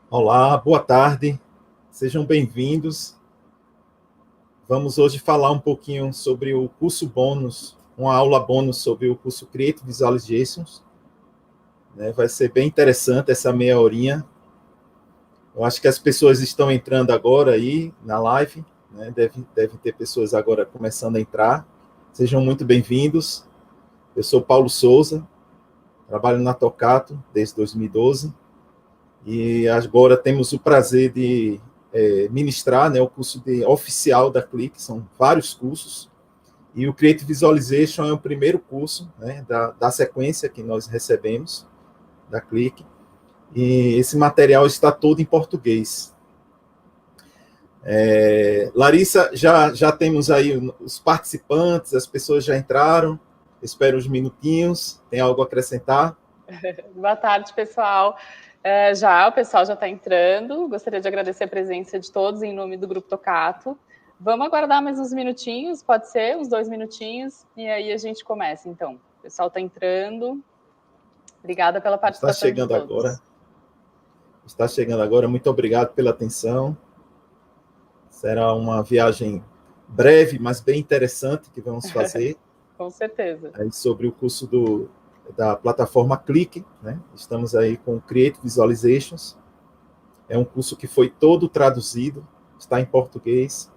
Olá, boa tarde, sejam bem-vindos. Vamos hoje falar um pouquinho sobre o curso bônus, uma aula bônus sobre o curso Creative Visualizations. Vai ser bem interessante essa meia horinha. Eu acho que as pessoas estão entrando agora aí na live, né? Deve ter pessoas agora começando a entrar. Sejam muito bem-vindos. Eu sou Paulo Souza, trabalho na Tocato desde 2012 e agora temos o prazer de ministrar, né, o curso oficial da Click. São vários cursos, e o Creative Visualization é o primeiro curso, né, da sequência que nós recebemos da Click, e esse material está todo em português. Larissa, já temos aí os participantes, as pessoas já entraram, espero uns minutinhos, tem algo a acrescentar? Boa tarde, pessoal. O pessoal já está entrando. Gostaria de agradecer a presença de todos em nome do Grupo Tocato. Vamos aguardar mais uns minutinhos, pode ser, uns 2 minutinhos, e aí a gente começa, então. O pessoal está entrando. Obrigada pela participação de todos. Está chegando agora, muito obrigado pela atenção. Será uma viagem breve, mas bem interessante que vamos fazer. Com certeza. Sobre o curso da plataforma Click, né? Estamos aí com o Creative Visualizations. É um curso que foi todo traduzido, está em português.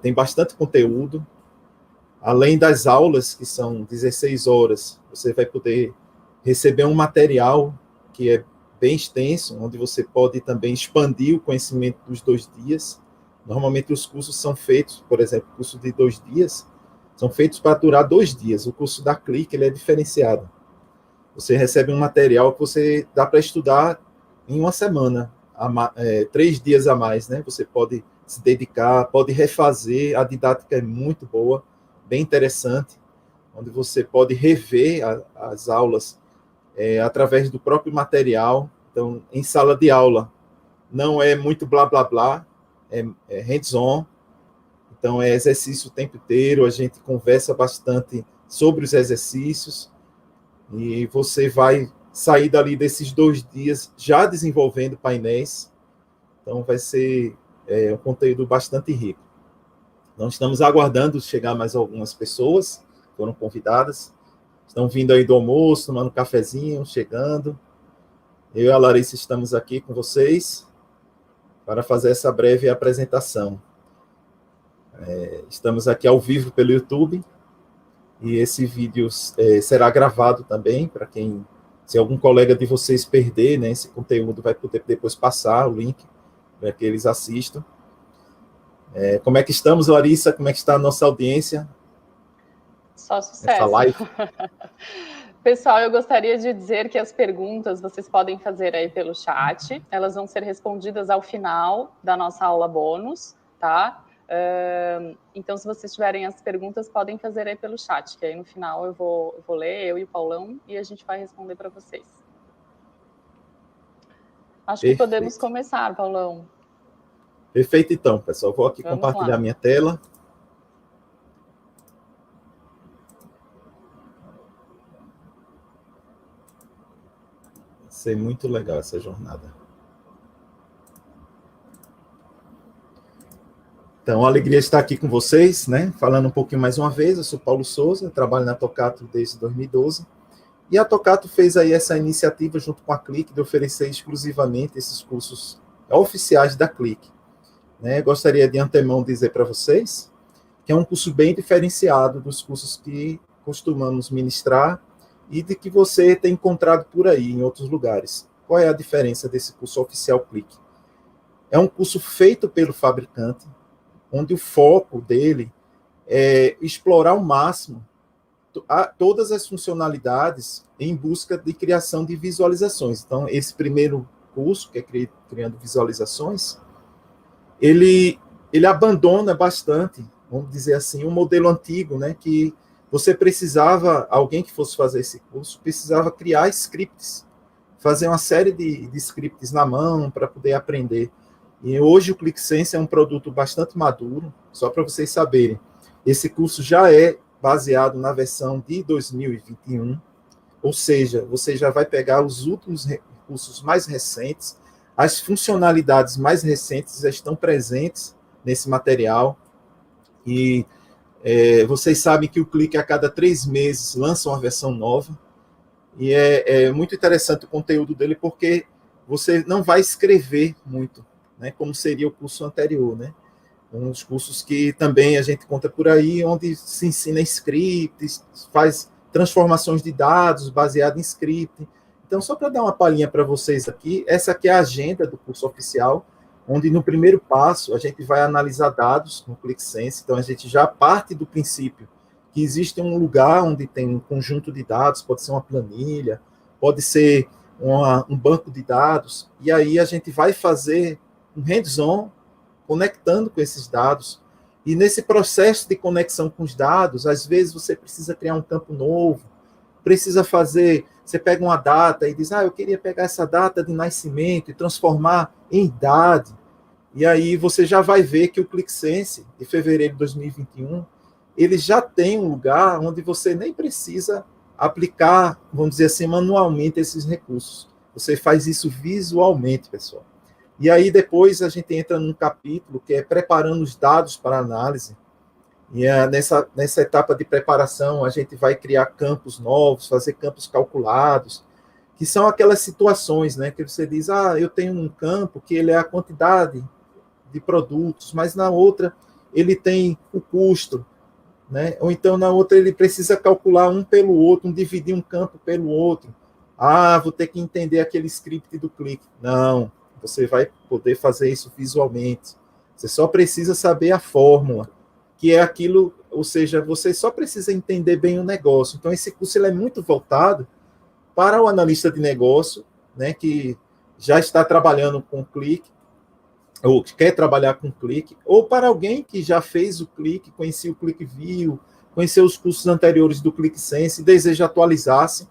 Tem bastante conteúdo. Além das aulas, que são 16 horas, você vai poder receber um material que é bem extenso, onde você pode também expandir o conhecimento dos 2 dias. Normalmente os cursos são feitos, por exemplo, o curso de 2 dias, são feitos para durar 2 dias. O curso da Click, ele é diferenciado. Você recebe um material que você dá para estudar em uma semana, 3 dias a mais, né? Você pode se dedicar, pode refazer, a didática é muito boa, bem interessante, onde você pode rever as aulas através do próprio material. Então, em sala de aula, não é muito blá, blá, blá, é hands-on, então é exercício o tempo inteiro, a gente conversa bastante sobre os exercícios, e você vai sair dali desses 2 dias já desenvolvendo painéis, então vai ser um conteúdo bastante rico. Nós estamos aguardando chegar mais algumas pessoas, foram convidadas, estão vindo aí do almoço, tomando um cafezinho, chegando. Eu e a Larissa estamos aqui com vocês para fazer essa breve apresentação. Estamos aqui ao vivo pelo YouTube, e esse vídeo será gravado também, para quem, se algum colega de vocês perder, né, esse conteúdo, vai poder depois passar o link para que eles assistam. Como é que estamos, Larissa? Como é que está a nossa audiência? Só sucesso. Essa live. Pessoal, eu gostaria de dizer que as perguntas vocês podem fazer aí pelo chat, elas vão ser respondidas ao final da nossa aula bônus, tá? Então, se vocês tiverem as perguntas, podem fazer aí pelo chat, que aí no final eu vou ler, eu e o Paulão, e a gente vai responder para vocês. Acho que podemos começar, Paulão. Perfeito, então, pessoal. Vou aqui compartilhar minha tela. Vai ser muito legal essa jornada. Então, a alegria estar aqui com vocês, né? Falando um pouquinho mais uma vez, eu sou Paulo Souza, trabalho na Tocato desde 2012, e a Tocato fez aí essa iniciativa junto com a Click de oferecer exclusivamente esses cursos oficiais da Click. Gostaria de antemão dizer para vocês que é um curso bem diferenciado dos cursos que costumamos ministrar e de que você tem encontrado por aí em outros lugares. Qual é a diferença desse curso oficial Click? É um curso feito pelo fabricante, onde o foco dele é explorar ao máximo todas as funcionalidades em busca de criação de visualizações. Então, esse primeiro curso, que é Criando Visualizações, ele abandona bastante, vamos dizer assim, um modelo antigo, né, que você precisava, alguém que fosse fazer esse curso, precisava criar scripts, fazer uma série de scripts na mão para poder aprender. E hoje o ClickSense é um produto bastante maduro, só para vocês saberem. Esse curso já é baseado na versão de 2021, ou seja, você já vai pegar os últimos recursos mais recentes, as funcionalidades mais recentes já estão presentes nesse material. E vocês sabem que o Qlik, a cada 3 meses, lança uma versão nova. E é muito interessante o conteúdo dele, porque você não vai escrever muito, né, como seria o curso anterior, né? Um dos cursos que também a gente conta por aí, onde se ensina scripts, faz transformações de dados baseado em script. Então, só para dar uma palhinha para vocês aqui, essa aqui é a agenda do curso oficial, onde no primeiro passo a gente vai analisar dados no QlikSense. Então, a gente já parte do princípio que existe um lugar onde tem um conjunto de dados, pode ser uma planilha, pode ser um banco de dados, e aí a gente vai fazer um hands-on conectando com esses dados. E nesse processo de conexão com os dados, às vezes você precisa criar um campo novo, precisa fazer, você pega uma data e diz, eu queria pegar essa data de nascimento e transformar em idade. E aí você já vai ver que o QlikSense, de fevereiro de 2021, ele já tem um lugar onde você nem precisa aplicar, vamos dizer assim, manualmente esses recursos. Você faz isso visualmente, pessoal. E aí depois a gente entra num capítulo que é preparando os dados para análise. E nessa etapa de preparação a gente vai criar campos novos, fazer campos calculados, que são aquelas situações, né, que você diz, eu tenho um campo que ele é a quantidade de produtos, mas na outra ele tem o custo, né? Ou então na outra ele precisa calcular um pelo outro, dividir um campo pelo outro. Vou ter que entender aquele script do Qlik. Não, você vai poder fazer isso visualmente. Você só precisa saber a fórmula, que é aquilo, ou seja, você só precisa entender bem o negócio. Então esse curso ele é muito voltado para o analista de negócio, né, que já está trabalhando com o Qlik, ou que quer trabalhar com o Qlik, ou para alguém que já fez o Qlik, conhecia o QlikView, conheceu os cursos anteriores do QlikSense e deseja atualizar-se,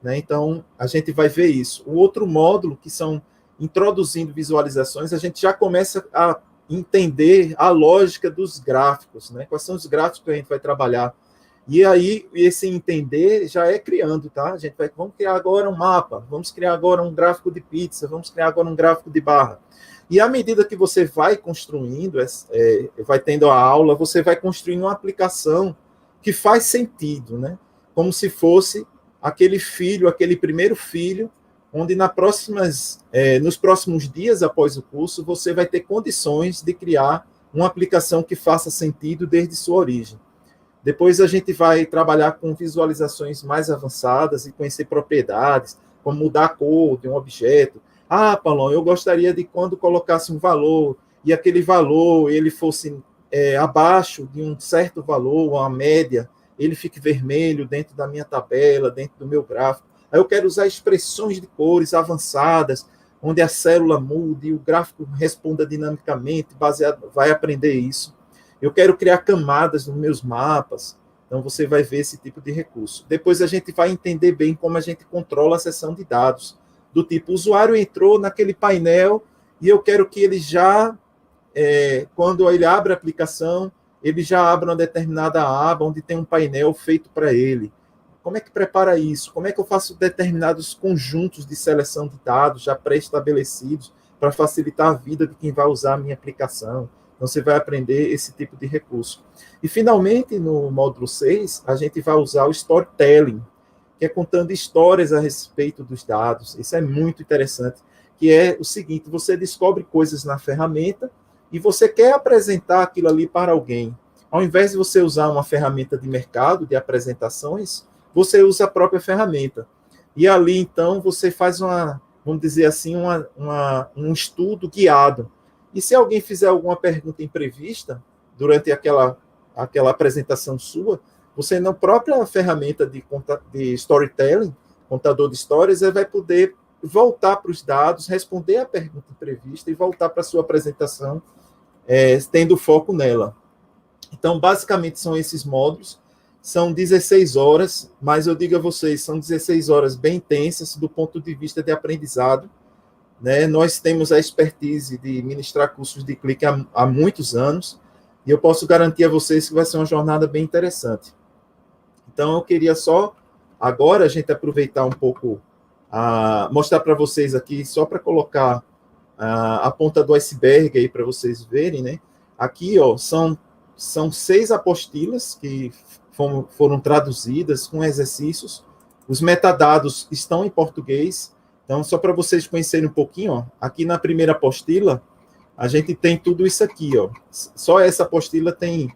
né? Então, a gente vai ver isso. O outro módulo, que são introduzindo visualizações, a gente já começa a entender a lógica dos gráficos, né? Quais são os gráficos que a gente vai trabalhar. E aí, esse entender já é criando, tá? Vamos criar agora um mapa, vamos criar agora um gráfico de pizza, vamos criar agora um gráfico de barra. E à medida que você vai construindo, vai tendo a aula, você vai construindo uma aplicação que faz sentido, né? Como se fosse aquele filho, aquele primeiro filho, onde nos próximos dias após o curso, você vai ter condições de criar uma aplicação que faça sentido desde sua origem. Depois a gente vai trabalhar com visualizações mais avançadas e conhecer propriedades, como mudar a cor de um objeto. Paulão, eu gostaria de quando colocasse um valor, e aquele valor ele fosse abaixo de um certo valor, uma média, ele fique vermelho dentro da minha tabela, dentro do meu gráfico. Aí eu quero usar expressões de cores avançadas, onde a célula mude e o gráfico responda dinamicamente, vai aprender isso. Eu quero criar camadas nos meus mapas, então você vai ver esse tipo de recurso. Depois a gente vai entender bem como a gente controla a seção de dados, do tipo, o usuário entrou naquele painel e eu quero que ele já, quando ele abre a aplicação, ele já abra uma determinada aba onde tem um painel feito para ele. Como é que prepara isso? Como é que eu faço determinados conjuntos de seleção de dados já pré-estabelecidos para facilitar a vida de quem vai usar a minha aplicação? Então, você vai aprender esse tipo de recurso. E, finalmente, no módulo 6, a gente vai usar o storytelling, que é contando histórias a respeito dos dados. Isso é muito interessante, que é o seguinte, você descobre coisas na ferramenta e você quer apresentar aquilo ali para alguém. Ao invés de você usar uma ferramenta de mercado, de apresentações, você usa a própria ferramenta. E ali, então, você faz vamos dizer assim, um estudo guiado. E se alguém fizer alguma pergunta imprevista durante aquela apresentação sua, você, na própria ferramenta de storytelling, contador de histórias, vai poder voltar para os dados, responder a pergunta imprevista e voltar para a sua apresentação, tendo foco nela. Então, basicamente, são esses módulos. São 16 horas, mas eu digo a vocês, são 16 horas bem intensas do ponto de vista de aprendizado, né? Nós temos a expertise de ministrar cursos de Qlik há muitos anos, e eu posso garantir a vocês que vai ser uma jornada bem interessante. Então, eu queria só, agora, a gente aproveitar um pouco mostrar para vocês aqui, só para colocar a ponta do iceberg aí para vocês verem, né? Aqui, ó, são 6 apostilas que foram traduzidas com exercícios. Os metadados estão em português. Então, só para vocês conhecerem um pouquinho, ó, aqui na primeira apostila, a gente tem tudo isso aqui, ó. Só essa apostila tem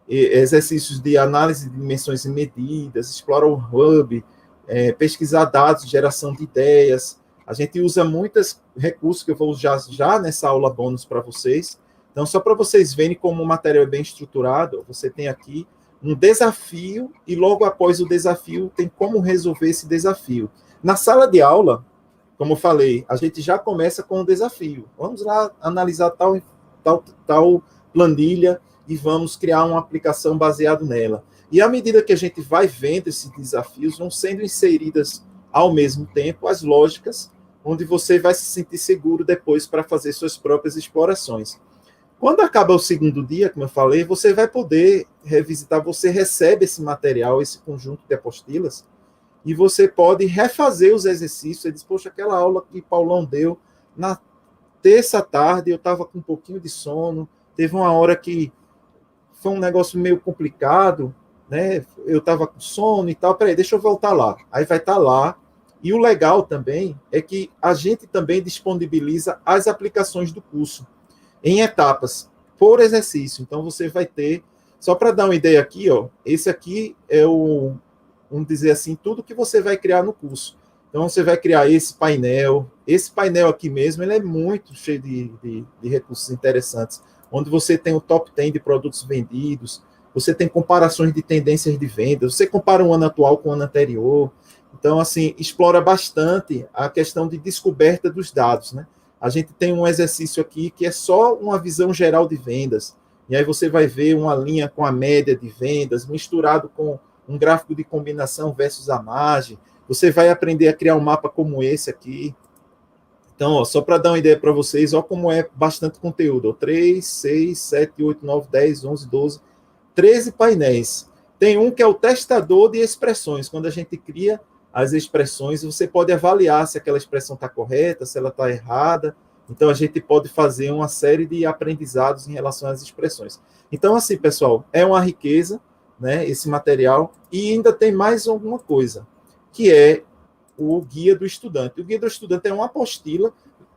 exercícios de análise de dimensões e medidas, explora o hub, pesquisar dados, geração de ideias. A gente usa muitos recursos que eu vou usar já nessa aula bônus para vocês. Então, só para vocês verem como o material é bem estruturado, você tem aqui um desafio e logo após o desafio tem como resolver esse desafio. Na sala de aula, como eu falei, a gente já começa com o desafio. Vamos lá analisar tal planilha e vamos criar uma aplicação baseada nela. E à medida que a gente vai vendo esses desafios, vão sendo inseridas ao mesmo tempo as lógicas, onde você vai se sentir seguro depois para fazer suas próprias explorações. Quando acaba o segundo dia, como eu falei, você vai poder revisitar, você recebe esse material, esse conjunto de apostilas, e você pode refazer os exercícios. Você diz, poxa, aquela aula que Paulão deu na terça tarde, eu estava com um pouquinho de sono, teve uma hora que foi um negócio meio complicado, né? Eu estava com sono e tal, peraí, deixa eu voltar lá. Aí vai estar lá. E o legal também é que a gente também disponibiliza as aplicações do curso em etapas, por exercício. Então, você vai ter, só para dar uma ideia aqui, ó, esse aqui é vamos dizer assim, tudo que você vai criar no curso. Então, você vai criar esse painel aqui mesmo, ele é muito cheio de recursos interessantes, onde você tem o top 10 de produtos vendidos, você tem comparações de tendências de venda, você compara o ano atual com o ano anterior. Então, assim, explora bastante a questão de descoberta dos dados, né? A gente tem um exercício aqui que é só uma visão geral de vendas, e aí você vai ver uma linha com a média de vendas, misturado com um gráfico de combinação versus a margem. Você vai aprender a criar um mapa como esse aqui. Então, ó, só para dar uma ideia para vocês, ó, como é bastante conteúdo. Ó, 3, 6, 7, 8, 9, 10, 11, 12, 13 painéis. Tem um que é o testador de expressões. Quando a gente cria as expressões, você pode avaliar se aquela expressão está correta, se ela está errada. Então, a gente pode fazer uma série de aprendizados em relação às expressões. Então, assim, pessoal, é uma riqueza, né, esse material. E ainda tem mais alguma coisa, que é o guia do estudante. O guia do estudante é uma apostila.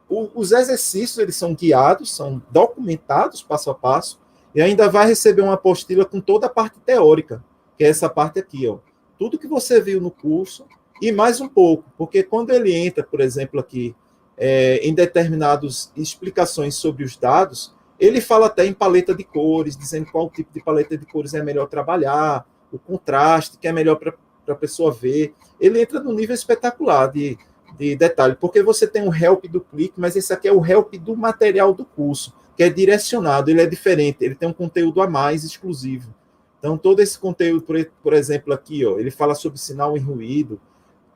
Os exercícios, eles são guiados, são documentados passo a passo, e ainda vai receber uma apostila com toda a parte teórica, que é essa parte aqui, ó. Tudo que você viu no curso, e mais um pouco, porque quando ele entra, por exemplo, aqui, em determinadas explicações sobre os dados, ele fala até em paleta de cores, dizendo qual tipo de paleta de cores é melhor trabalhar, o contraste que é melhor para a pessoa ver. Ele entra num nível espetacular de detalhe, porque você tem o help do clique, mas esse aqui é o help do material do curso, que é direcionado, ele é diferente, ele tem um conteúdo a mais exclusivo. Então, todo esse conteúdo, por exemplo, aqui, ó, ele fala sobre sinal e ruído,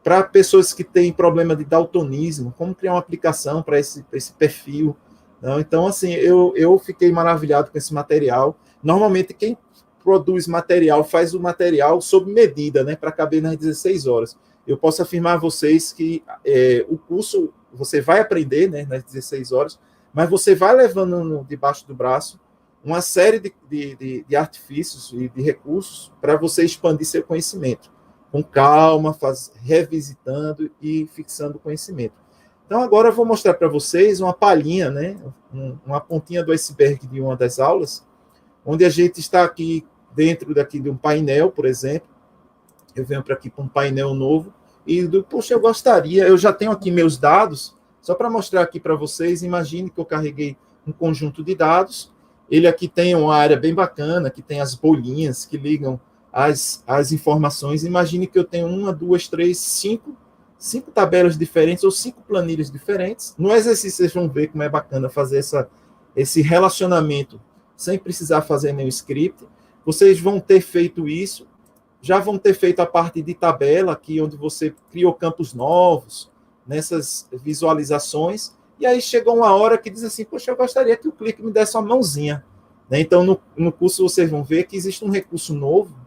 para pessoas que têm problema de daltonismo, como criar uma aplicação para esse perfil. Não? Então, assim, eu fiquei maravilhado com esse material. Normalmente, quem produz material faz o material sob medida, né, para caber nas 16 horas. Eu posso afirmar a vocês que o curso, você vai aprender, né, nas 16 horas, mas você vai levando debaixo do braço uma série de artifícios e de recursos para você expandir seu conhecimento. Com calma, revisitando e fixando o conhecimento. Então, agora eu vou mostrar para vocês uma palhinha, né, uma pontinha do iceberg de uma das aulas, onde a gente está aqui dentro daqui de um painel, por exemplo. Eu venho para aqui para um painel novo e, poxa, eu já tenho aqui meus dados, só para mostrar aqui para vocês. Imagine que eu carreguei um conjunto de dados. Ele aqui tem uma área bem bacana, que tem as bolinhas que ligam as informações. Imagine que eu tenho 1, 2, 3, 5 tabelas diferentes ou 5 planilhas diferentes. No exercício, vocês vão ver como é bacana fazer esse relacionamento sem precisar fazer nenhum script. Vocês vão ter feito isso, já vão ter feito a parte de tabela, aqui onde você criou campos novos, nessas visualizações, e aí chegou uma hora que diz assim, poxa, eu gostaria que o clique me desse uma mãozinha. Então, no curso, vocês vão ver que existe um recurso novo,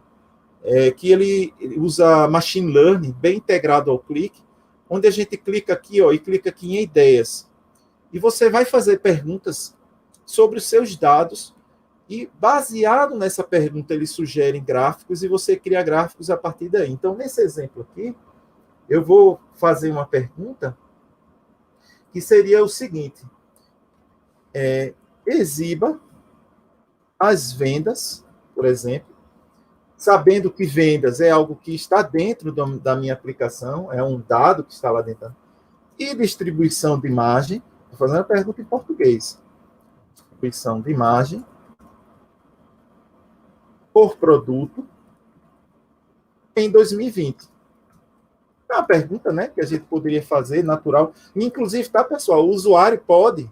que ele usa machine learning, bem integrado ao clique, onde a gente clica aqui, ó, e clica aqui em ideias. E você vai fazer perguntas sobre os seus dados e, baseado nessa pergunta, eles sugerem gráficos e você cria gráficos a partir daí. Então, nesse exemplo aqui, eu vou fazer uma pergunta que seria o seguinte: exiba as vendas, por exemplo, sabendo que vendas é algo que está dentro da minha aplicação, é um dado que está lá dentro, e distribuição de imagem. Estou fazendo a pergunta em português. Distribuição de imagem por produto em 2020. É uma pergunta, né, que a gente poderia fazer, natural. Inclusive, tá, pessoal, o usuário pode,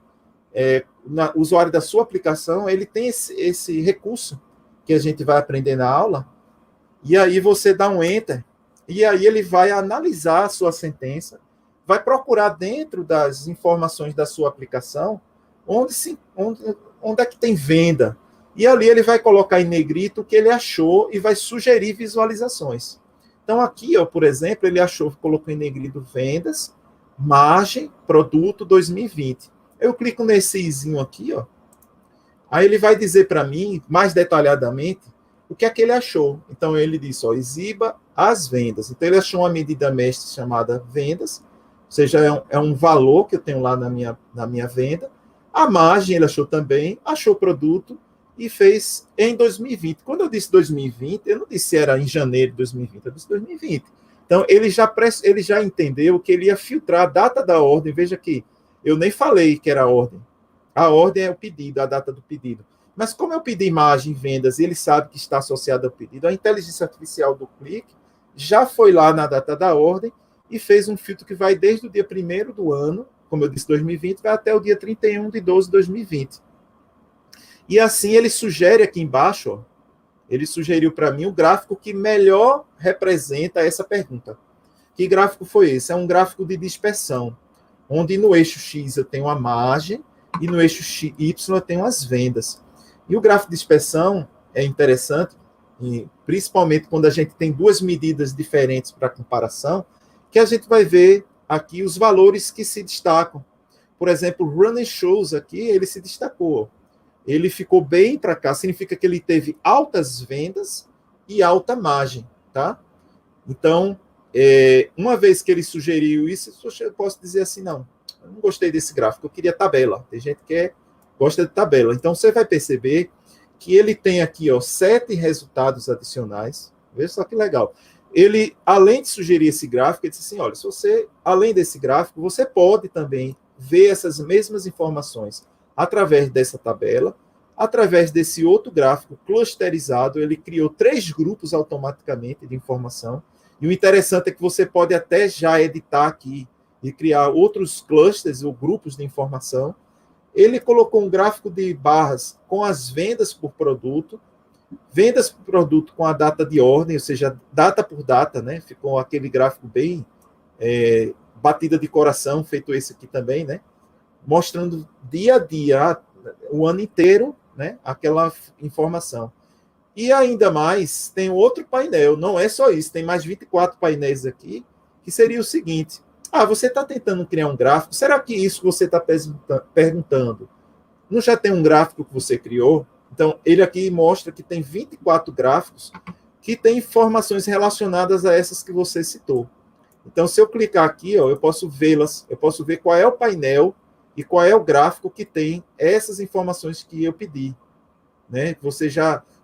o usuário da sua aplicação, ele tem esse recurso que a gente vai aprender na aula, e aí você dá um enter, e aí ele vai analisar a sua sentença, vai procurar dentro das informações da sua aplicação onde é que tem venda. E ali ele vai colocar em negrito o que ele achou e vai sugerir visualizações. Então aqui, ó, por exemplo, ele colocou em negrito vendas, margem, produto 2020. Eu clico nesse izinho aqui, ó. Aí ele vai dizer para mim, mais detalhadamente, o que é que ele achou. Então ele disse, ó, exiba as vendas. Então ele achou uma medida mestre chamada vendas, ou seja, é um valor que eu tenho lá na minha venda. A margem ele achou também, achou produto e fez em 2020. Quando eu disse 2020, eu não disse se era em janeiro de 2020, eu disse 2020. Então ele já entendeu que ele ia filtrar a data da ordem. Veja que eu nem falei que era a ordem. A ordem é o pedido, a data do pedido. Mas como eu pedi imagem, vendas, e ele sabe que está associado ao pedido, a inteligência artificial do clique já foi lá na data da ordem e fez um filtro que vai desde o dia 1º do ano, como eu disse, 2020, vai até o dia 31 de 12 de 2020. E assim ele sugere aqui embaixo, ó, ele sugeriu para mim o gráfico que melhor representa essa pergunta. Que gráfico foi esse? É um gráfico de dispersão, onde no eixo X eu tenho a margem e no eixo Y eu tenho as vendas. E o gráfico de dispersão é interessante, principalmente quando a gente tem duas medidas diferentes para comparação, que a gente vai ver aqui os valores que se destacam. Por exemplo, running shows aqui, ele se destacou. Ele ficou bem para cá, significa que ele teve altas vendas e alta margem, tá? Então, uma vez que ele sugeriu isso, eu posso dizer assim, não, eu não gostei desse gráfico, eu queria tabela. Tem gente que gosta de tabela. Então, você vai perceber que ele tem aqui, ó, 7 resultados adicionais. Veja só que legal. Ele, além de sugerir esse gráfico, ele disse assim, olha, se você, além desse gráfico, você pode também ver essas mesmas informações através dessa tabela, através desse outro gráfico clusterizado. Ele criou 3 grupos automaticamente de informação. E o interessante é que você pode até já editar aqui e criar outros clusters ou grupos de informação. Ele colocou um gráfico de barras com as vendas por produto com a data de ordem, ou seja, data por data, né? Ficou aquele gráfico bem batida de coração, feito esse aqui também, né? Mostrando dia a dia, o ano inteiro, né? Aquela informação. E ainda mais, tem outro painel, não é só isso, tem mais 24 painéis aqui, que seria o seguinte: você está tentando criar um gráfico, será que isso que você está perguntando não já tem um gráfico que você criou? Então, ele aqui mostra que tem 24 gráficos que têm informações relacionadas a essas que você citou. Então, se eu clicar aqui, ó, eu posso vê-las, eu posso ver qual é o painel e qual é o gráfico que tem essas informações que eu pedi, né?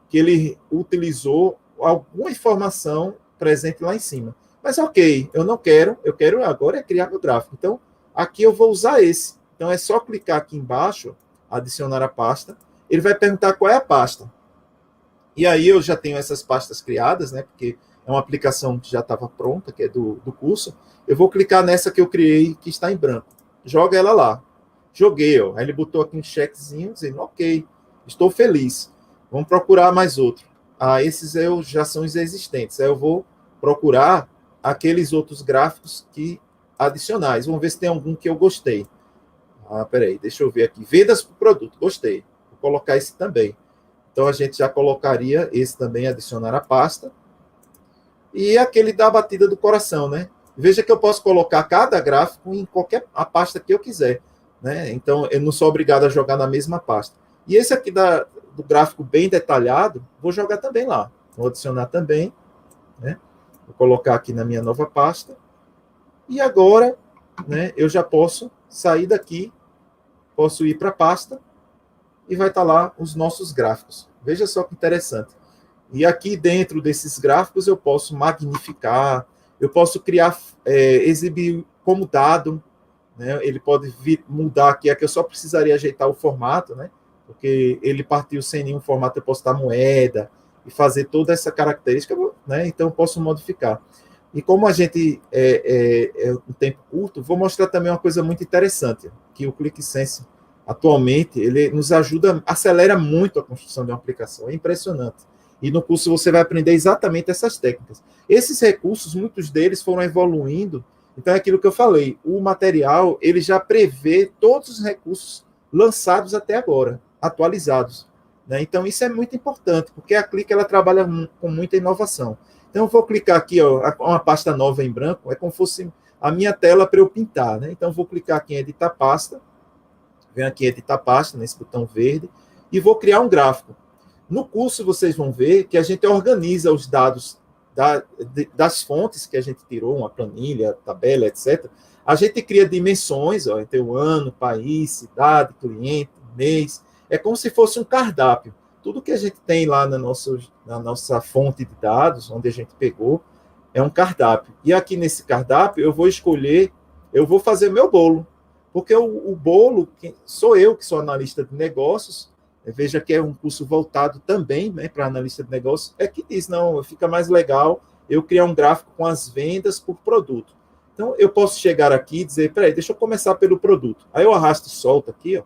Que ele utilizou alguma informação presente lá em cima. Mas ok, eu não quero, eu quero agora criar meu gráfico. Então, aqui eu vou usar esse. Então, é só clicar aqui embaixo, adicionar a pasta. Ele vai perguntar qual é a pasta. E aí eu já tenho essas pastas criadas, né? Porque é uma aplicação que já estava pronta, que é do curso. Eu vou clicar nessa que eu criei, que está em branco. Joga ela lá. Joguei, ó. Aí ele botou aqui um checkzinho, dizendo, ok, estou feliz. Vamos procurar mais outro. Esses já são os existentes. Aí eu vou procurar aqueles outros gráficos adicionais. Vamos ver se tem algum que eu gostei. Peraí, deixa eu ver aqui. Vendas por produto, gostei. Vou colocar esse também. Então, a gente já colocaria esse também, adicionar a pasta. E aquele da batida do coração, né? Veja que eu posso colocar cada gráfico em qualquer a pasta que eu quiser, né? Então, eu não sou obrigado a jogar na mesma pasta. E esse aqui do gráfico bem detalhado, vou jogar também lá. Vou adicionar também, né? Vou colocar aqui na minha nova pasta. E agora, né, eu já posso sair daqui, posso ir para a pasta e vai estar lá os nossos gráficos. Veja só que interessante. E aqui dentro desses gráficos eu posso magnificar, eu posso criar, exibir como dado, né? Ele pode mudar aqui eu só precisaria ajeitar o formato, né? Porque ele partiu sem nenhum formato, eu posso dar moeda e fazer toda essa característica, né? Então eu posso modificar. E como a gente é um tempo curto, vou mostrar também uma coisa muito interessante, que o ClickSense, atualmente, ele nos ajuda, acelera muito a construção de uma aplicação, é impressionante. E no curso você vai aprender exatamente essas técnicas. Esses recursos, muitos deles foram evoluindo, então é aquilo que eu falei, o material, ele já prevê todos os recursos lançados até agora, atualizados, né? Então isso é muito importante, porque a Click, ela trabalha com muita inovação. Então, eu vou clicar aqui, ó, uma pasta nova em branco, é como se fosse a minha tela para eu pintar, né? Então, vou clicar aqui em editar pasta, venho aqui em editar pasta, nesse botão verde, e vou criar um gráfico. No curso, vocês vão ver que a gente organiza os dados das fontes que a gente tirou, uma planilha, tabela, etc. A gente cria dimensões, ó, tem o ano, país, cidade, cliente, mês. É como se fosse um cardápio. Tudo que a gente tem lá na nossa fonte de dados, onde a gente pegou, é um cardápio. E aqui nesse cardápio, eu vou escolher, eu vou fazer meu bolo. Porque o bolo, sou eu que sou analista de negócios, veja que é um curso voltado também, né, para analista de negócios, é que diz, não, fica mais legal eu criar um gráfico com as vendas por produto. Então, eu posso chegar aqui e dizer, peraí, deixa eu começar pelo produto. Aí eu arrasto e solto aqui, ó.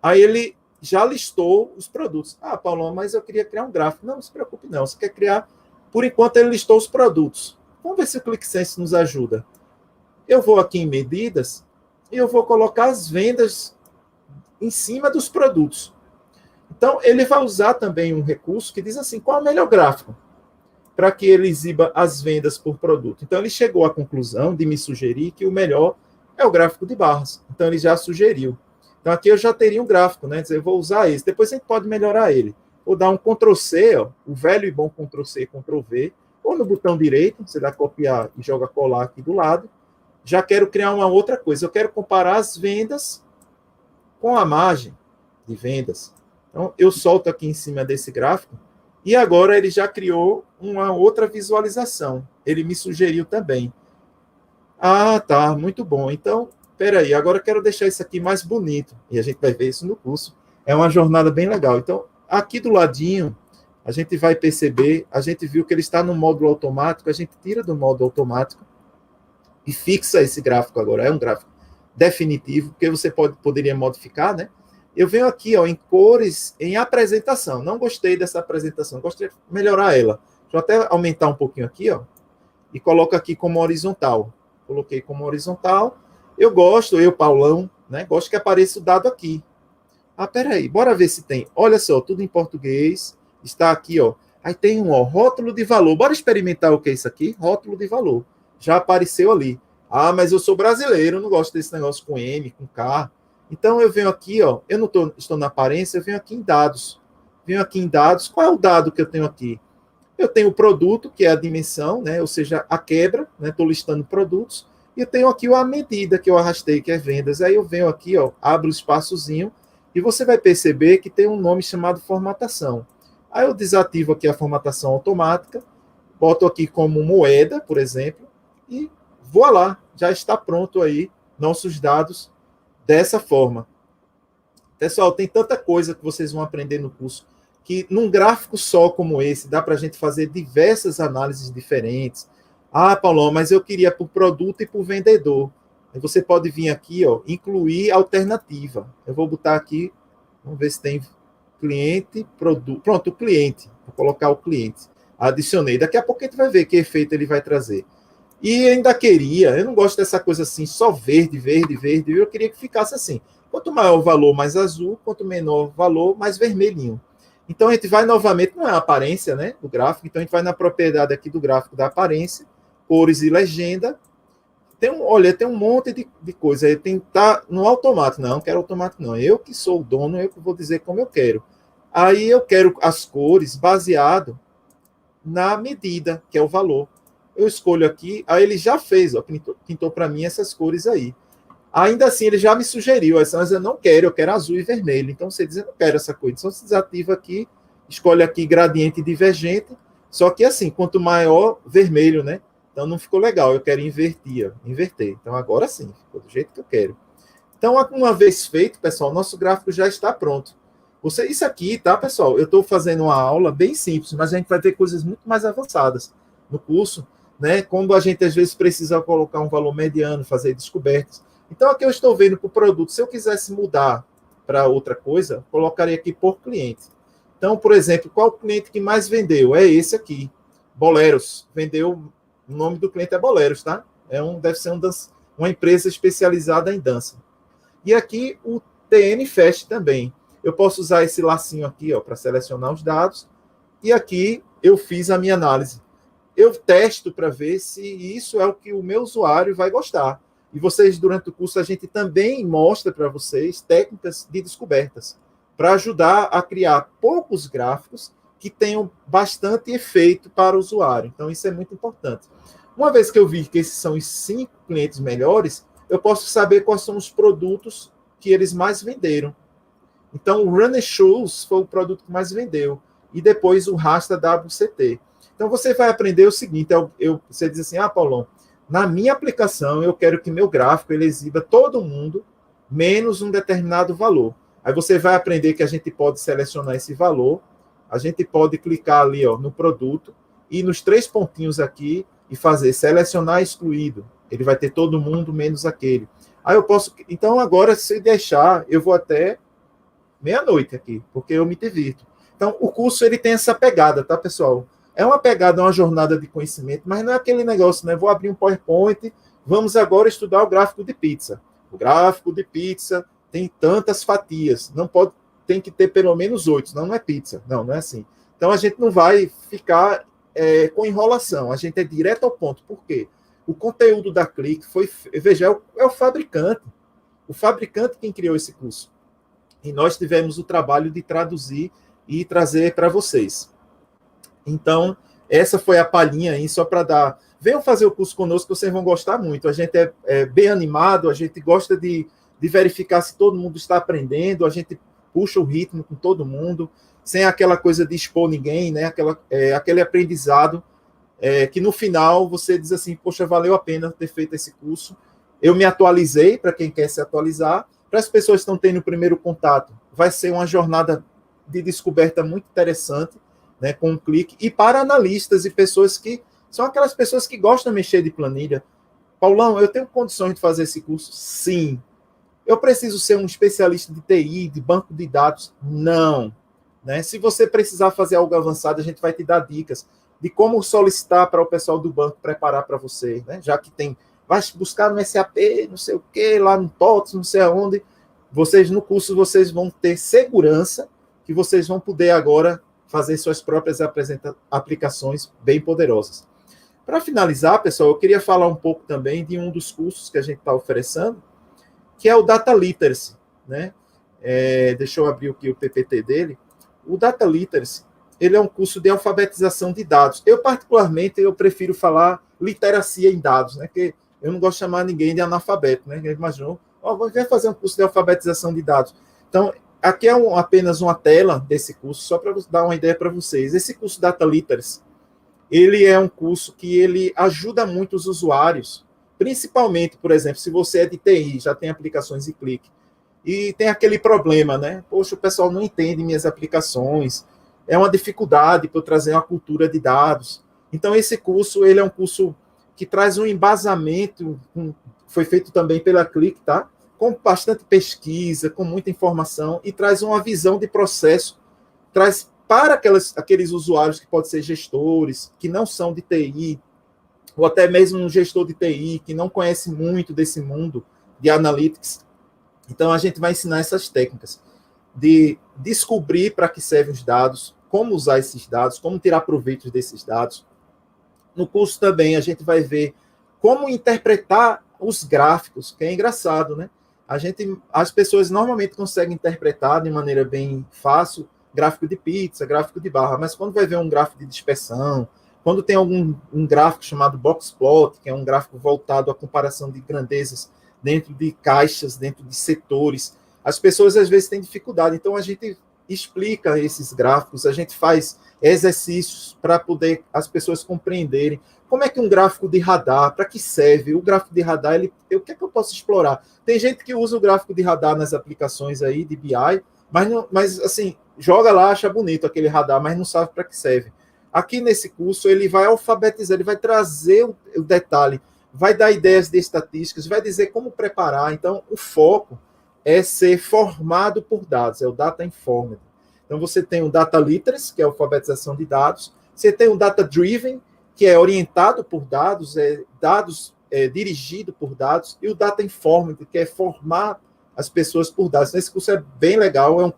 Aí ele já listou os produtos. Ah, Paulo, mas eu queria criar um gráfico. Não se preocupe, não. Você quer criar... Por enquanto, ele listou os produtos. Vamos ver se o ClickSense nos ajuda. Eu vou aqui em medidas e eu vou colocar as vendas em cima dos produtos. Então, ele vai usar também um recurso que diz assim, qual é o melhor gráfico para que ele exiba as vendas por produto. Então, ele chegou à conclusão de me sugerir que o melhor é o gráfico de barras. Então, ele já sugeriu. Então, aqui eu já teria um gráfico, né? Dizer, eu vou usar esse. Depois a gente pode melhorar ele. Vou dar um Ctrl+C, ó, o velho e bom Ctrl+C, Ctrl+V, ou no botão direito, você dá copiar e joga colar aqui do lado. Já quero criar uma outra coisa. Eu quero comparar as vendas com a margem de vendas. Então, eu solto aqui em cima desse gráfico e agora ele já criou uma outra visualização. Ele me sugeriu também. Ah, tá, muito bom. Então, peraí, agora eu quero deixar isso aqui mais bonito. E a gente vai ver isso no curso. É uma jornada bem legal. Então, aqui do ladinho, a gente vai perceber, a gente viu que ele está no módulo automático, a gente tira do módulo automático e fixa esse gráfico agora. É um gráfico definitivo, porque você poderia modificar, né? Eu venho aqui, ó, em cores, em apresentação. Não gostei dessa apresentação, gostaria de melhorar ela. Deixa eu até aumentar um pouquinho aqui, ó, e coloco aqui como horizontal. Coloquei como horizontal. Eu gosto, Paulão, né? Gosto que apareça o dado aqui. Ah, peraí, bora ver se tem. Olha só, tudo em português. Está aqui, ó. Aí tem um, ó, rótulo de valor. Bora experimentar o que é isso aqui? Rótulo de valor. Já apareceu ali. Ah, mas eu sou brasileiro, não gosto desse negócio com M, com K. Então, eu venho aqui, ó, eu não estou na aparência, eu venho aqui em dados. Venho aqui em dados. Qual é o dado que eu tenho aqui? Eu tenho o produto, que é a dimensão, né? Ou seja, a quebra, né? Estou listando produtos. E eu tenho aqui a medida que eu arrastei, que é vendas. Aí eu venho aqui, ó, abro o espaçozinho, e você vai perceber que tem um nome chamado formatação. Aí eu desativo aqui a formatação automática, boto aqui como moeda, por exemplo, e voilá, já está pronto aí nossos dados dessa forma. Pessoal, tem tanta coisa que vocês vão aprender no curso, que num gráfico só como esse, dá para a gente fazer diversas análises diferentes. Ah, Paulo, mas eu queria por produto e por vendedor. Você pode vir aqui, ó, incluir alternativa. Eu vou botar aqui, vamos ver se tem cliente, produto. Pronto, o cliente. Vou colocar o cliente. Adicionei. Daqui a pouco a gente vai ver que efeito ele vai trazer. E ainda queria, eu não gosto dessa coisa assim, só verde, verde, verde. Eu queria que ficasse assim. Quanto maior o valor, mais azul. Quanto menor o valor, mais vermelhinho. Então a gente vai novamente, não é a aparência, né, do gráfico. Então a gente vai na propriedade aqui do gráfico da aparência, cores e legenda. tem um monte de coisa. Aí tem que estar no automático. Não quero automático, não. Eu que sou o dono, eu que vou dizer como eu quero. Aí eu quero as cores baseado na medida, que é o valor. Eu escolho aqui, aí ele já fez, ó, pintou para mim essas cores aí. Ainda assim, ele já me sugeriu, mas eu não quero, eu quero azul e vermelho. Então, você diz, eu não quero essa cor. Então, você desativa aqui, escolhe aqui gradiente divergente, só que assim, quanto maior, vermelho, né? Então, não ficou legal, eu quero inverter. Então, agora sim, ficou do jeito que eu quero. Então, uma vez feito, pessoal, nosso gráfico já está pronto. Isso aqui, tá, pessoal? Eu estou fazendo uma aula bem simples, mas a gente vai ter coisas muito mais avançadas no curso, né? Como a gente, às vezes, precisa colocar um valor mediano, fazer descobertas. Então, aqui eu estou vendo para o produto. Se eu quisesse mudar para outra coisa, colocaria aqui por cliente. Então, por exemplo, qual o cliente que mais vendeu? É esse aqui, Boleros. Vendeu, o nome do cliente é Boleros, tá? Deve ser uma empresa especializada em dança. E aqui o TN Fest também. Eu posso usar esse lacinho aqui, ó, para selecionar os dados. E aqui eu fiz a minha análise. Eu testo para ver se isso é o que o meu usuário vai gostar. E vocês, durante o curso, a gente também mostra para vocês técnicas de descobertas para ajudar a criar poucos gráficos que tenham bastante efeito para o usuário. Então, isso é muito importante. Uma vez que eu vi que esses são os 5 clientes melhores, eu posso saber quais são os produtos que eles mais venderam. Então, o Runner Shoes foi o produto que mais vendeu. E depois o Rasta WCT. Então, você vai aprender o seguinte, você diz assim, Paulão, na minha aplicação, eu quero que meu gráfico ele exiba todo mundo, menos um determinado valor. Aí você vai aprender que a gente pode selecionar esse valor, a gente pode clicar ali, ó, no produto, e nos 3 pontinhos aqui, e fazer selecionar excluído. Ele vai ter todo mundo, menos aquele. Aí eu posso... Então, agora, se deixar, eu vou até meia-noite aqui, porque eu me divirto. Então, o curso ele tem essa pegada, tá, pessoal? É uma pegada, uma jornada de conhecimento, mas não é aquele negócio, né? Vou abrir um PowerPoint, vamos agora estudar o gráfico de pizza. O gráfico de pizza tem tantas fatias, tem que ter pelo menos 8, senão não é pizza. Não é assim. Então, a gente não vai ficar com enrolação, a gente é direto ao ponto. Por quê? O conteúdo da Click veja, é o fabricante. O fabricante quem criou esse curso. E nós tivemos o trabalho de traduzir e trazer para vocês. Então, essa foi a palhinha aí, só para dar... Venham fazer o curso conosco, vocês vão gostar muito. A gente é bem animado, a gente gosta de verificar se todo mundo está aprendendo, a gente puxa o ritmo com todo mundo, sem aquela coisa de expor ninguém, né? Aquele aprendizado que no final você diz assim, poxa, valeu a pena ter feito esse curso. Eu me atualizei, para quem quer se atualizar. Para as pessoas que estão tendo o primeiro contato, vai ser uma jornada de descoberta muito interessante, né, com um clique. E para analistas e pessoas que são aquelas pessoas que gostam de mexer de planilha. Paulão, eu tenho condições de fazer esse curso? Sim. Eu preciso ser um especialista de TI, de banco de dados? Não. Né? Se você precisar fazer algo avançado, a gente vai te dar dicas de como solicitar para o pessoal do banco preparar para você, né? Já que vai buscar no SAP, não sei o que, lá no TOTS, não sei aonde. No curso, vocês vão ter segurança que vocês vão poder agora fazer suas próprias aplicações bem poderosas. Para finalizar, pessoal, eu queria falar um pouco também de um dos cursos que a gente está oferecendo, que é o Data Literacy, né? Deixa eu abrir aqui o PPT dele. O Data Literacy, ele é um curso de alfabetização de dados. Particularmente, eu prefiro falar literacia em dados, né? Porque eu não gosto de chamar ninguém de analfabeto, né? Imaginou? Vou fazer um curso de alfabetização de dados. Então, aqui é apenas uma tela desse curso, só para dar uma ideia para vocês. Esse curso Data Literacy, ele é um curso que ele ajuda muito os usuários, principalmente, por exemplo, se você é de TI, já tem aplicações e clique, e tem aquele problema, né? Poxa, o pessoal não entende minhas aplicações, é uma dificuldade para eu trazer uma cultura de dados. Então, esse curso, ele é um curso que traz um embasamento, foi feito também pela Click, tá? Com bastante pesquisa, com muita informação, e traz uma visão de processo, traz para aqueles usuários que podem ser gestores, que não são de TI, ou até mesmo um gestor de TI, que não conhece muito desse mundo de analytics. Então, a gente vai ensinar essas técnicas de descobrir para que servem os dados, como usar esses dados, como tirar proveito desses dados. No curso também, a gente vai ver como interpretar os gráficos, que é engraçado, né? As pessoas normalmente conseguem interpretar de maneira bem fácil gráfico de pizza, gráfico de barra, mas quando vai ver um gráfico de dispersão, quando tem um gráfico chamado box plot, que é um gráfico voltado à comparação de grandezas dentro de caixas, dentro de setores, as pessoas às vezes têm dificuldade. Então a gente explica esses gráficos, a gente faz exercícios para poder as pessoas compreenderem como é que um gráfico de radar, para que serve? O gráfico de radar, o que é que eu posso explorar? Tem gente que usa o gráfico de radar nas aplicações aí de BI, mas assim, joga lá, acha bonito aquele radar, mas não sabe para que serve. Aqui nesse curso, ele vai alfabetizar, ele vai trazer o detalhe, vai dar ideias de estatísticas, vai dizer como preparar. Então, o foco é ser formado por dados, é o Data Informed. Então, você tem o Data Literacy, que é a alfabetização de dados, você tem o Data Driven, que é orientado por dados, dirigido por dados, e o Data Informed, que é formar as pessoas por dados. Esse curso é bem legal, é um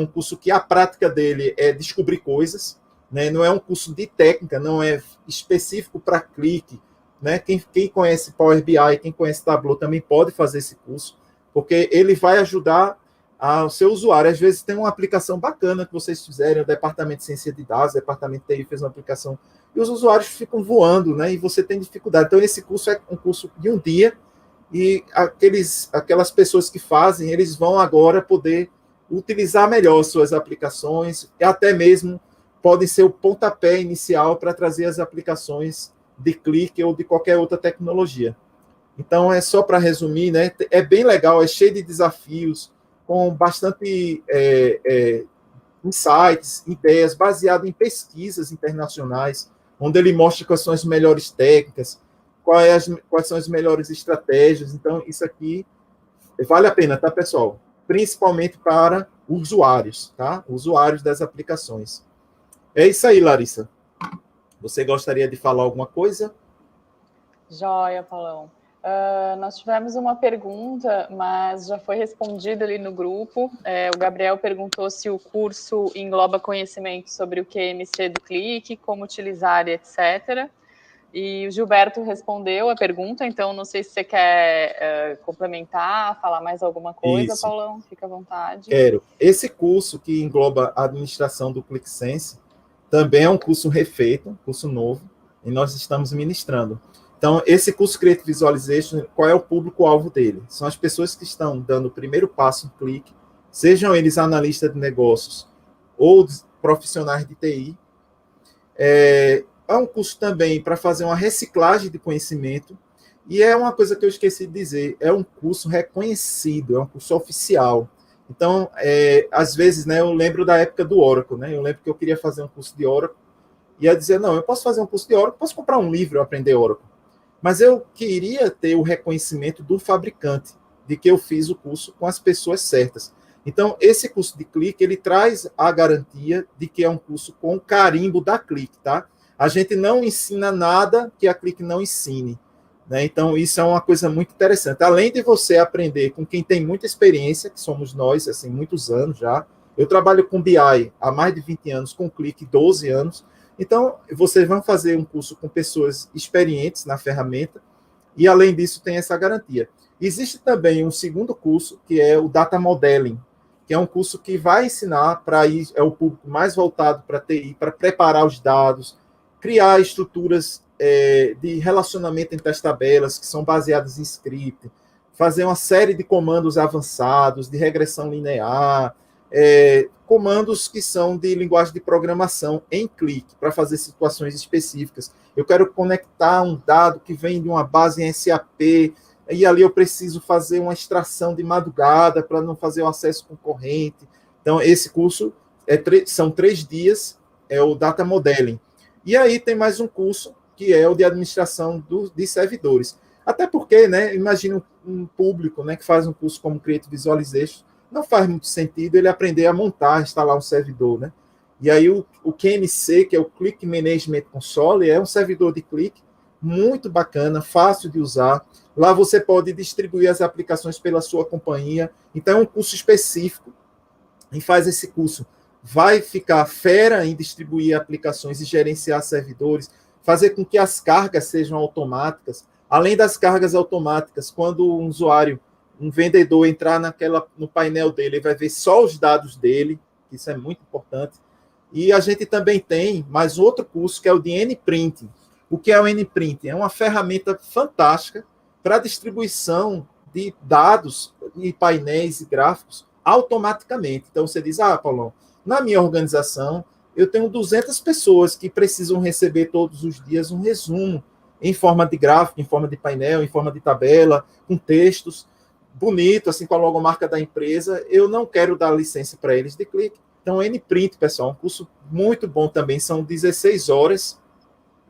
curso que a prática dele é descobrir coisas, né? Não é um curso de técnica, não é específico para clique, né? Quem conhece Power BI, quem conhece Tableau também pode fazer esse curso, porque ele vai ajudar ao seu usuário. Às vezes tem uma aplicação bacana que vocês fizerem, o departamento de ciência de dados, o departamento de TI fez uma aplicação, e os usuários ficam voando, né? E você tem dificuldade. Então, esse curso é um curso de um dia, e aquelas pessoas que fazem, eles vão agora poder utilizar melhor suas aplicações, e até mesmo podem ser o pontapé inicial para trazer as aplicações de clique ou de qualquer outra tecnologia. Então, é só para resumir, né? É bem legal, é cheio de desafios, com bastante insights, ideias, baseado em pesquisas internacionais, onde ele mostra quais são as melhores técnicas, quais são as melhores estratégias. Então, isso aqui vale a pena, tá, pessoal? Principalmente para usuários, tá? Usuários das aplicações. É isso aí, Larissa. Você gostaria de falar alguma coisa? Joia, Paulão. Nós tivemos uma pergunta, mas já foi respondida ali no grupo. O Gabriel perguntou se o curso engloba conhecimento sobre o QMC do clique, como utilizar, etc. E o Gilberto respondeu a pergunta, então não sei se você quer complementar, falar mais alguma coisa, isso. Paulão, fica à vontade. Quero. Esse curso que engloba a administração do ClickSense também é um curso refeito, curso novo, e nós estamos ministrando. Então, esse curso Creative Visualization, qual é o público-alvo dele? São as pessoas que estão dando o primeiro passo no clique, sejam eles analistas de negócios ou profissionais de TI. É um curso também para fazer uma reciclagem de conhecimento, e é uma coisa que eu esqueci de dizer, é um curso reconhecido, é um curso oficial. Então, às vezes, né, eu lembro da época do Oracle, né? Eu lembro que eu queria fazer um curso de Oracle, e ia dizer, não, eu posso fazer um curso de Oracle, posso comprar um livro e aprender Oracle. Mas eu queria ter o reconhecimento do fabricante, de que eu fiz o curso com as pessoas certas. Então, esse curso de Clique, ele traz a garantia de que é um curso com carimbo da Clique, tá? A gente não ensina nada que a Clique não ensine, né? Então, isso é uma coisa muito interessante. Além de você aprender com quem tem muita experiência, que somos nós, assim, muitos anos já. Eu trabalho com BI há mais de 20 anos, com Clique 12 anos. Então, vocês vão fazer um curso com pessoas experientes na ferramenta, e além disso tem essa garantia. Existe também um segundo curso, que é o Data Modeling, que é um curso que vai ensinar é o público mais voltado para TI, para preparar os dados, criar estruturas de relacionamento entre as tabelas, que são baseadas em script, fazer uma série de comandos avançados, de regressão linear, comandos que são de linguagem de programação em clique, para fazer situações específicas. Eu quero conectar um dado que vem de uma base em SAP, e ali eu preciso fazer uma extração de madrugada para não fazer o acesso concorrente. Então, esse curso são 3 dias, é o Data Modeling. E aí tem mais um curso, que é o de administração de servidores. Até porque, né, imagina um público, né, que faz um curso como Creative Visualization, não faz muito sentido ele aprender a montar, instalar um servidor, né? E aí o QMC, que é o Click Management Console, é um servidor de clique muito bacana, fácil de usar. Lá você pode distribuir as aplicações pela sua companhia. Então é um curso específico. Quem faz esse curso vai ficar fera em distribuir aplicações e gerenciar servidores, fazer com que as cargas sejam automáticas. Além das cargas automáticas, quando um usuário, um vendedor entrar no painel dele, ele vai ver só os dados dele, isso é muito importante. E a gente também tem mais outro curso, que é o de N-Printing. O que é o N-Printing? É uma ferramenta fantástica para distribuição de dados e painéis e gráficos automaticamente. Então, você diz, Paulão, na minha organização, eu tenho 200 pessoas que precisam receber todos os dias um resumo em forma de gráfico, em forma de painel, em forma de tabela, com textos, bonito, assim, com a logomarca da empresa. Eu não quero dar licença para eles de clique. Então, N-Print, pessoal, é um curso muito bom também, são 16 horas,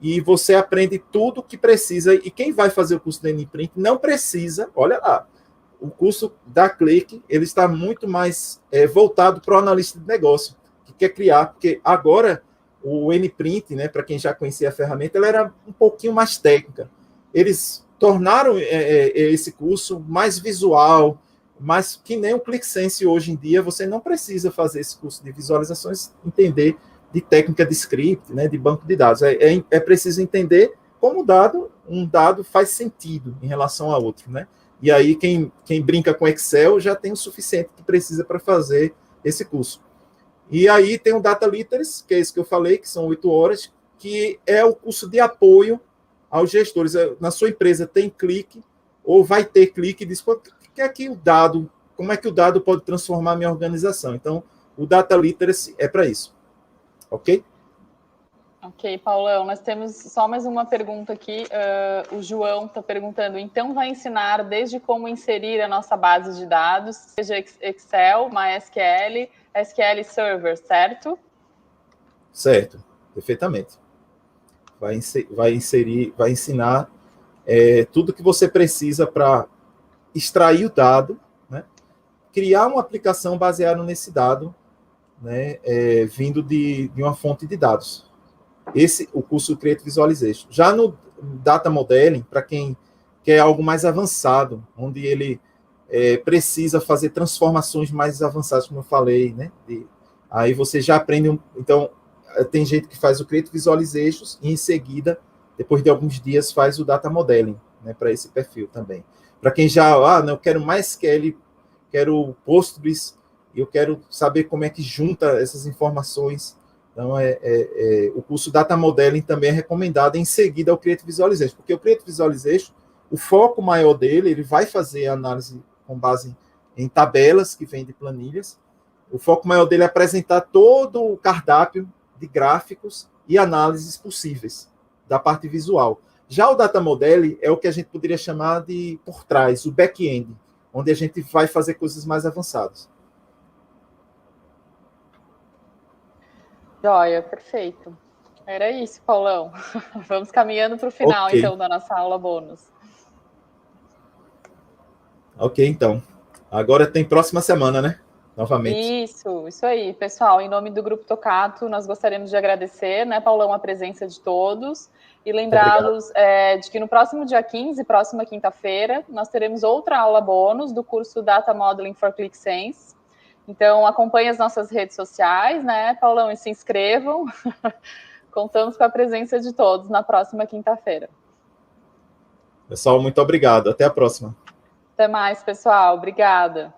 e você aprende tudo o que precisa. E quem vai fazer o curso do N-Print não precisa, olha lá, o curso da Clique, ele está muito mais voltado para o analista de negócio, que quer criar, porque agora o N-Print, né, para quem já conhecia a ferramenta, ela era um pouquinho mais técnica. Eles tornaram esse curso mais visual, mas que nem o ClickSense hoje em dia, você não precisa fazer esse curso de visualizações, entender de técnica de script, né, de banco de dados. É preciso entender como um dado faz sentido em relação a outro, né? E aí quem brinca com Excel já tem o suficiente que precisa para fazer esse curso. E aí tem o Data Literacy, que é isso que eu falei, que são 8 horas, que é o curso de apoio aos gestores. Na sua empresa tem clique, ou vai ter clique, diz, que é que o dado, como é que o dado pode transformar a minha organização? Então, o Data Literacy é para isso. Ok? Ok, Paulão, nós temos só mais uma pergunta aqui. O João está perguntando, então vai ensinar desde como inserir a nossa base de dados, seja Excel, MySQL, SQL Server, certo? Certo, perfeitamente. Vai ensinar tudo que você precisa para extrair o dado, né? Criar uma aplicação baseada nesse dado, né? Vindo de uma fonte de dados. O curso Create Visualization. Já no Data Modeling, para quem quer algo mais avançado, onde ele precisa fazer transformações mais avançadas, como eu falei, né? Aí você já aprende. Então, tem gente que faz o Create Visualizations e, em seguida, depois de alguns dias, faz o Data Modeling, né? Para esse perfil também. Para quem já, não, eu quero mais SQL, quero Postgres, eu quero saber como é que junta essas informações. Então, o curso Data Modeling também é recomendado em seguida ao Create Visualization, porque o Create Visualization, o foco maior dele, ele vai fazer análise com base em tabelas que vêm de planilhas. O foco maior dele é apresentar todo o cardápio de gráficos e análises possíveis da parte visual. Já o Data Modeling é o que a gente poderia chamar de por trás, o back-end, onde a gente vai fazer coisas mais avançadas. Joia, perfeito. Era isso, Paulão. Vamos caminhando para o final, okay, então, da nossa aula bônus. Ok, então. Agora tem próxima semana, né? Novamente. Isso aí, pessoal. Em nome do Grupo Tocato, nós gostaríamos de agradecer, né, Paulão, a presença de todos e lembrá-los de que no próximo dia 15, próxima quinta-feira, nós teremos outra aula bônus do curso Data Modeling for ClickSense. Então, acompanhe as nossas redes sociais, né, Paulão, e se inscrevam. Contamos com a presença de todos na próxima quinta-feira. Pessoal, muito obrigado. Até a próxima. Até mais, pessoal. Obrigada.